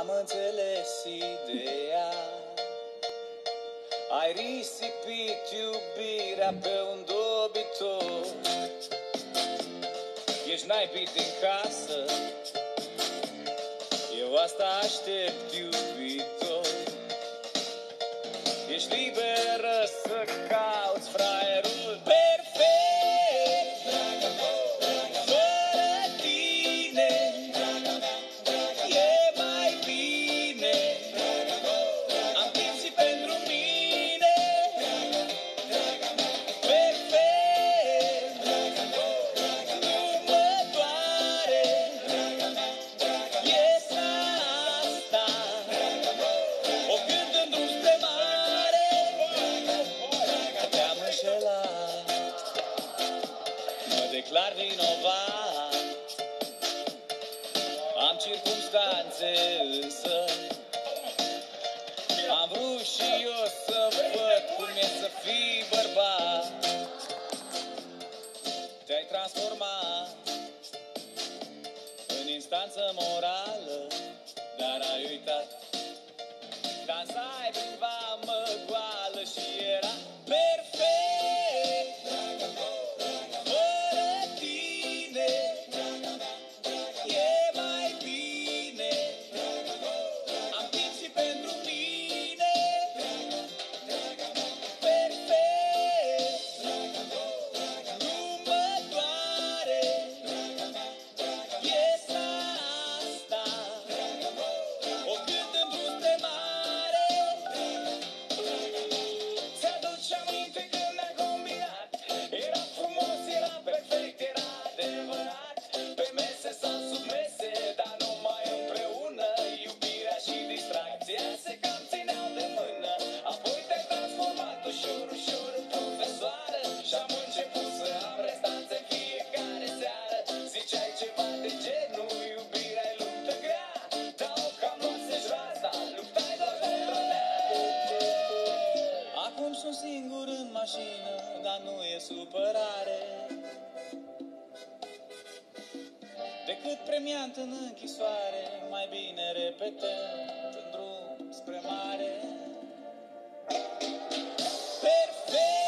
Am înțeles ideea. Ai risipit iubirea pe un dobitor. Ești naibit din casă, eu asta aștept, iubitor. Ești liberă să cauți fraierul perfect, fără tine e mai bine. Am timp și pentru mine, perfect, nu mă doare piesa asta, o cânt în drum spre mare. Te-am înșelat, mă declar vinovat. Am circumstanțe însă, am vrut și eu să văd cum e să fii bărbat. Te-ai transformat în instanță morală, dar ai uitat. Dansai prin vamă goală și era perfect. Fără tine e mai bine. Am timp și pentru mine, perfect, nu mă doare piesa asta, o cânt în drum spre mare. Ți-aduci aminte când ne-am combinat? Era frumos, era perfect, era adevărat. Pe mese sau sub mese, dar numai împreună. Iubirea și distracția se cam țineau de mână. Apoi te-ai transformat ușor, ușor în profesoară și-am început să am restanțe în fiecare seară. Ziceai ceva de genul, iubirea-i luptă grea, dar o cam luase-și raza, luptai doar pentru mea. Acum sunt singur în mașină, dar nu e supărare, decât premiant în închisoare. Mai bine repetăm în drum spre mare. Perfect.